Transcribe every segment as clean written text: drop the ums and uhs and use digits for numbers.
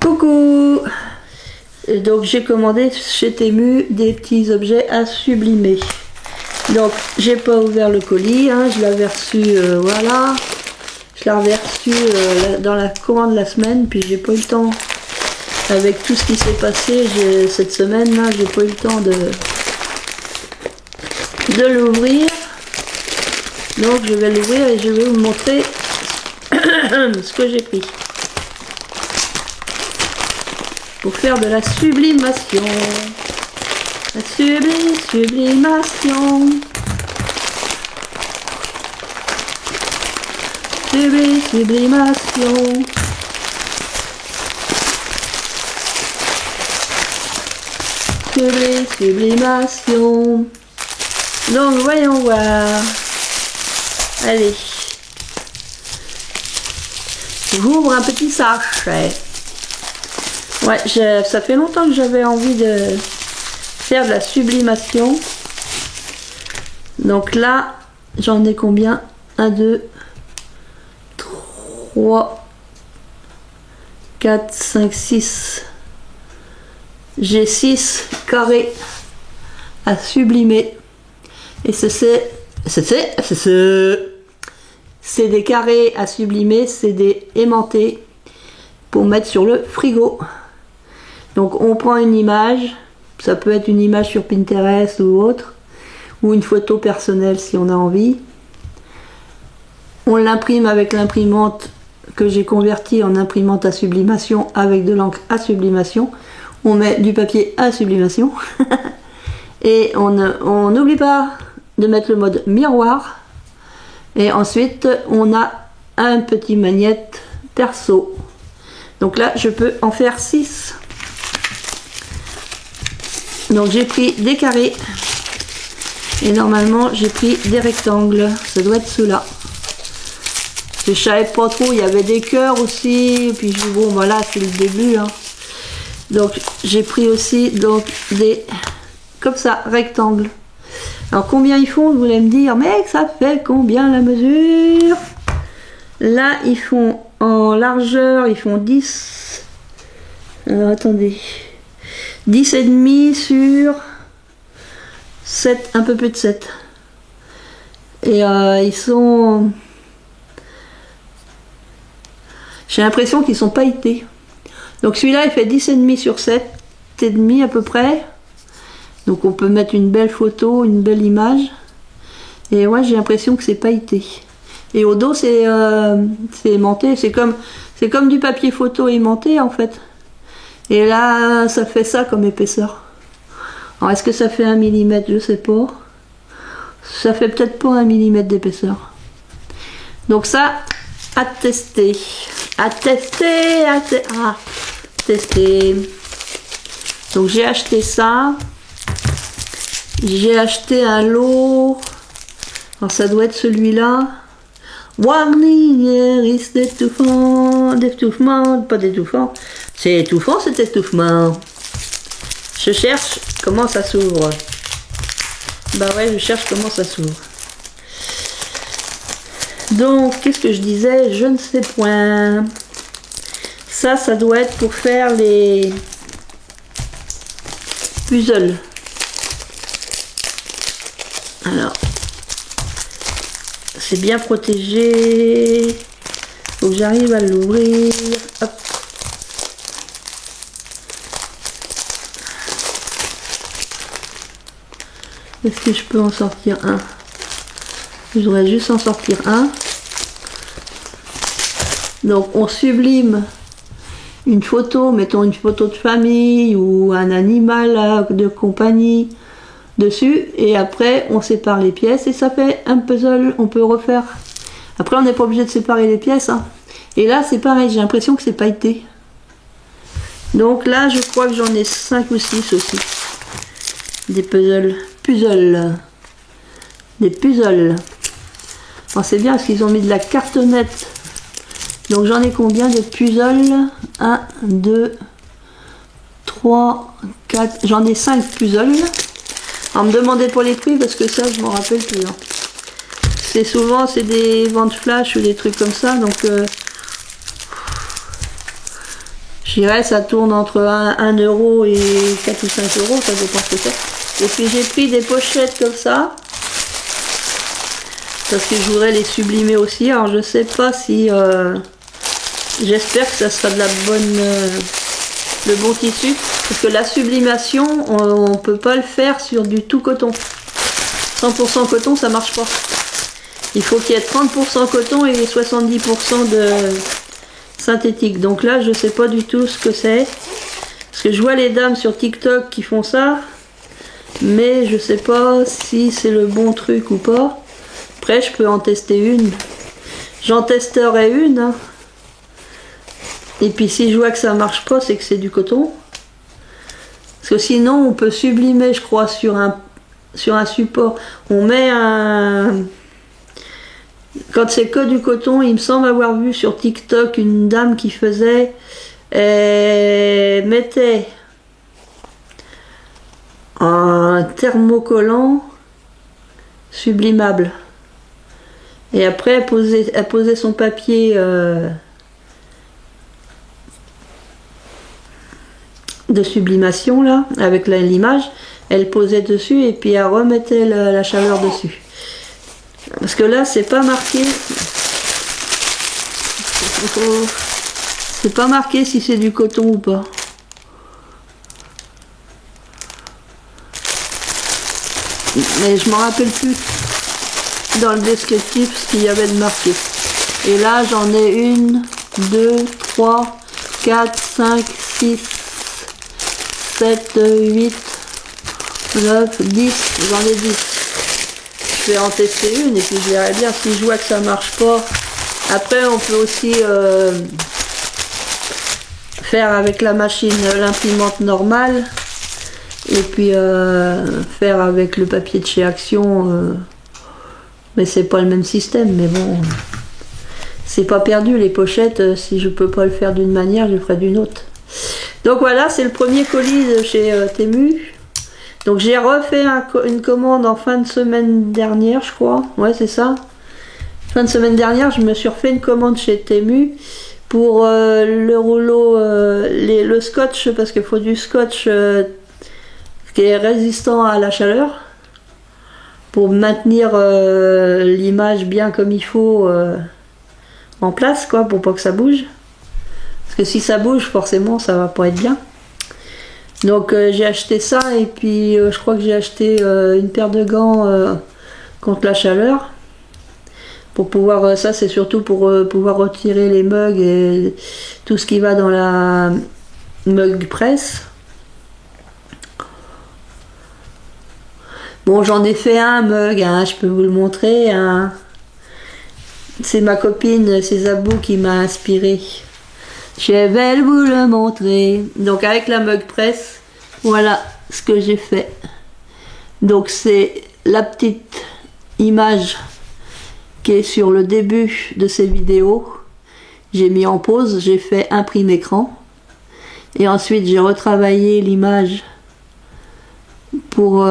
Coucou! Donc j'ai commandé chez Temu des petits objets à sublimer. Donc j'ai pas ouvert le colis, hein, je l'avais reçu, voilà. Je l'avais reçu dans la commande de la semaine, puis j'ai pas eu le temps. Avec tout ce qui s'est passé cette semaine là, j'ai pas eu le temps de l'ouvrir. Donc je vais l'ouvrir et je vais vous montrer ce que j'ai pris. Pour faire de la sublimation. La sublimation. Sublimation. Sublimation. Donc voyons voir. Allez. J'ouvre un petit sachet. Ouais, ça fait longtemps que j'avais envie de faire de la sublimation. Donc là, j'en ai combien? 1, 2, 3, 4, 5, 6. J'ai 6 carrés à sublimer. Et c'est des carrés à sublimer, c'est des aimantés pour mettre sur le frigo. Donc on prend une image, ça peut être une image sur Pinterest ou autre, ou une photo personnelle si on a envie. On l'imprime avec l'imprimante que j'ai convertie en imprimante à sublimation avec de l'encre à sublimation. On met du papier à sublimation. Et on n'oublie pas de mettre le mode miroir. Et ensuite on a un petit magnète perso. Donc là je peux en faire 6. Donc j'ai pris des carrés et normalement j'ai pris des rectangles, ça doit être ceux-là. Je savais pas trop, il y avait des cœurs aussi, et puis bon voilà c'est le début. Hein. Donc j'ai pris aussi donc des comme ça rectangles. Alors combien ils font, vous allez me dire, mais ça fait combien la mesure? Là ils font en largeur, ils font 10. Alors attendez. 10,5 sur 7, un peu plus de 7. Et ils sont... J'ai l'impression qu'ils sont pailletés. Donc celui-là, il fait 10,5 sur 7,5 à peu près. Donc on peut mettre une belle photo, une belle image. Et ouais, j'ai l'impression que c'est pailleté. Et au dos, c'est aimanté. C'est comme du papier photo aimanté en fait. Et là, ça fait ça comme épaisseur. Alors, est-ce que ça fait 1 mm? Je sais pas. Ça fait peut-être pas 1 mm d'épaisseur. Donc ça, à tester. À tester, tester. Donc j'ai acheté ça. J'ai acheté un lot. Alors ça doit être celui-là. Warning, risque d'étouffement, pas d'étouffant. C'est étouffant cet étouffement. Je cherche comment ça s'ouvre. Bah ouais, je cherche comment ça s'ouvre. Donc, qu'est-ce que je disais? Je ne sais point. Ça doit être pour faire les puzzles. Alors, c'est bien protégé. Faut que j'arrive à l'ouvrir. Hop. Est-ce que je peux en sortir un? Je voudrais juste en sortir un. Donc on sublime une photo, mettons une photo de famille ou un animal de compagnie dessus. Et après on sépare les pièces et ça fait un puzzle, on peut refaire. Après on n'est pas obligé de séparer les pièces. Hein. Et là c'est pareil, j'ai l'impression que c'est pailleté. Donc là je crois que j'en ai 5 ou 6 aussi. Des puzzles. Des puzzles. Alors c'est bien parce qu'ils ont mis de la cartonnette. Donc j'en ai combien de puzzles? 1, 2, 3, 4. J'en ai 5 puzzles. Alors me demandez pour les prix parce que ça je m'en rappelle plus. Hein. C'est souvent c'est des ventes flash ou des trucs comme ça. Donc je Je dirais ça tourne entre 1 euro et 4 ou 5 euros, ça dépend ce que c'est. Et puis j'ai pris des pochettes comme ça, parce que je voudrais les sublimer aussi. Alors je sais pas si... j'espère que ça sera de la bonne... le bon tissu. Parce que la sublimation, on peut pas le faire sur du tout coton. 100% coton, ça marche pas. Il faut qu'il y ait 30% coton et 70% de synthétique. Donc là, je sais pas du tout ce que c'est. Parce que je vois les dames sur TikTok qui font ça. Mais je sais pas si c'est le bon truc ou pas. Après, je peux en tester une. J'en testerai une. Hein. Et puis si je vois que ça marche pas, c'est que c'est du coton. Parce que sinon, on peut sublimer, je crois, sur un support. On met un... Quand c'est que du coton, il me semble avoir vu sur TikTok une dame qui faisait... Elle mettait un thermocollant sublimable. Et après, elle posait son papier de sublimation, là, avec l'image. Elle posait dessus et puis elle remettait la chaleur dessus. Parce que là, c'est pas marqué. C'est pas marqué si c'est du coton ou pas. Mais je m'en rappelle plus dans le descriptif ce qu'il y avait de marqué. Et là, j'en ai 1, 2, 3, 4, 5, 6, 7, 8, 9, 10. J'en ai 10. Je vais en tester une et puis je verrai bien si je vois que ça marche pas. Après, on peut aussi faire avec la machine l'imprimante normale et puis faire avec le papier de chez Action. Mais c'est pas le même système. Mais bon, c'est pas perdu les pochettes. Si je peux pas le faire d'une manière, je le ferai d'une autre. Donc voilà, c'est le premier colis de chez Temu. Donc j'ai refait une commande en fin de semaine dernière, je crois. Ouais, c'est ça. Fin de semaine dernière, je me suis refait une commande chez Temu pour le rouleau, le scotch, parce qu'il faut du scotch qui est résistant à la chaleur pour maintenir l'image bien comme il faut en place, quoi, pour pas que ça bouge. Parce que si ça bouge, forcément, ça va pas être bien. Donc j'ai acheté ça et puis je crois que j'ai acheté une paire de gants contre la chaleur. Pour pouvoir, ça c'est surtout pour pouvoir retirer les mugs et tout ce qui va dans la mug presse. Bon, j'en ai fait un mug, hein, je peux vous le montrer. Hein. C'est ma copine, c'est Zabou qui m'a inspiré. Je vais vous le montrer. Donc avec la mug presse, voilà ce que j'ai fait. Donc c'est la petite image qui est sur le début de ces vidéos. J'ai mis en pause, j'ai fait imprime écran. Et ensuite j'ai retravaillé l'image pour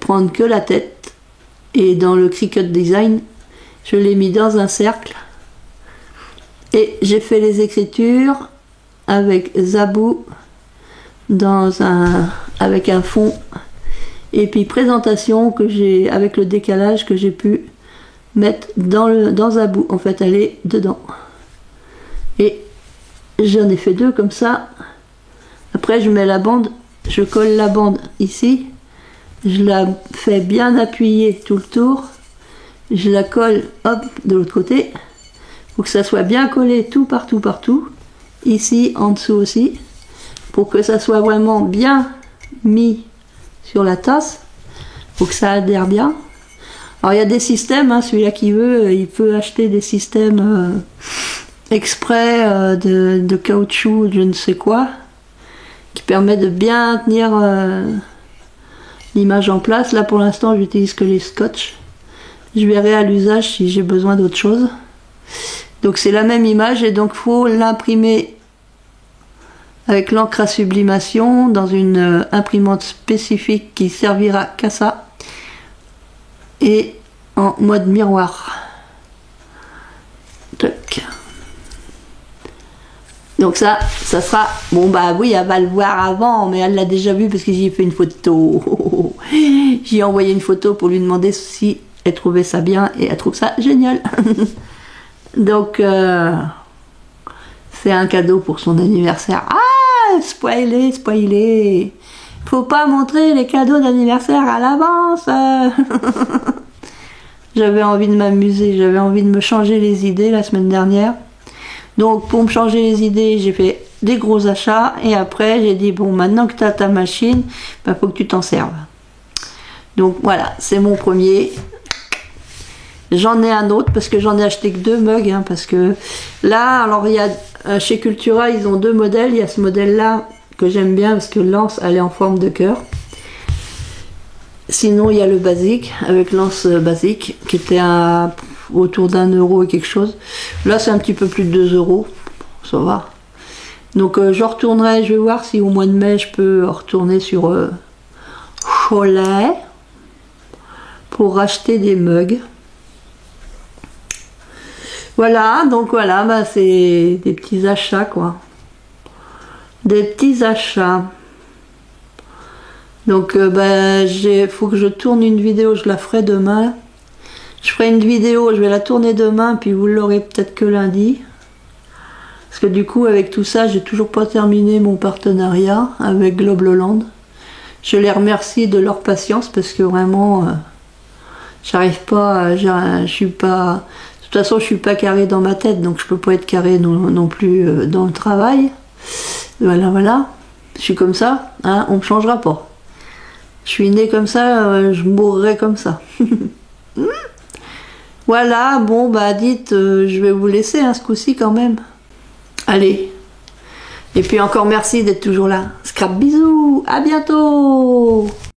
prendre que la tête. Et dans le Cricut Design, je l'ai mis dans un cercle. Et j'ai fait les écritures avec Zabou avec un fond. Et puis présentation que j'ai avec le décalage que j'ai pu mettre dans Zabou. En fait, elle est dedans. Et j'en ai fait 2 comme ça. Après, je mets la bande. Je colle la bande ici. Je la fais bien appuyer tout le tour. Je la colle, hop, de l'autre côté. Pour que ça soit bien collé tout partout, partout. Ici, en dessous aussi. Pour que ça soit vraiment bien mis sur la tasse. Pour que ça adhère bien. Alors, il y a des systèmes. Hein, celui-là qui veut, il peut acheter des systèmes exprès de caoutchouc, je ne sais quoi. Qui permet de bien tenir l'image en place. Là, pour l'instant, j'utilise que les scotch. Je verrai à l'usage si j'ai besoin d'autre chose. Donc c'est la même image et donc il faut l'imprimer avec l'encre à sublimation dans une imprimante spécifique qui servira qu'à ça et en mode miroir. Donc Donc ça sera... Bon bah oui, elle va le voir avant, mais elle l'a déjà vu parce que j'y ai fait une photo. J'ai envoyé une photo pour lui demander si elle trouvait ça bien et elle trouve ça génial. Donc c'est un cadeau pour son anniversaire. Ah, spoilé. Faut pas montrer les cadeaux d'anniversaire à l'avance. J'avais envie de m'amuser, j'avais envie de me changer les idées la semaine dernière. Donc pour me changer les idées, j'ai fait des gros achats et après j'ai dit bon, maintenant que tu as ta machine, bah, faut que tu t'en serves. Donc voilà, c'est mon premier. J'en ai un autre parce que j'en ai acheté que 2 mugs, hein, parce que là, alors il y a chez Cultura, ils ont 2 modèles. Il y a ce modèle là que j'aime bien parce que l'anse elle est en forme de cœur. Sinon il y a le basique avec l'anse basique qui était autour d'1 € et quelque chose. Là c'est un petit peu plus de 2 €, ça va. Donc je retournerai, je vais voir si au mois de mai je peux retourner sur Cholet pour racheter des mugs. Voilà, donc voilà, bah c'est des petits achats quoi. Des petits achats. Donc faut que je tourne une vidéo, je la ferai demain. Je ferai une vidéo, je vais la tourner demain, puis vous l'aurez peut-être que lundi. Parce que du coup, avec tout ça, j'ai toujours pas terminé mon partenariat avec Globloland. Je les remercie de leur patience parce que vraiment, j'arrive pas, je suis pas... De toute façon, je suis pas carré dans ma tête, donc je peux pas être carré non plus dans le travail. Voilà. Je suis comme ça, hein, on me changera pas. Je suis née comme ça, je mourrai comme ça. Voilà, bon bah dites, je vais vous laisser ce coup-ci quand même. Allez. Et puis encore merci d'être toujours là. Scrap bisous, à bientôt.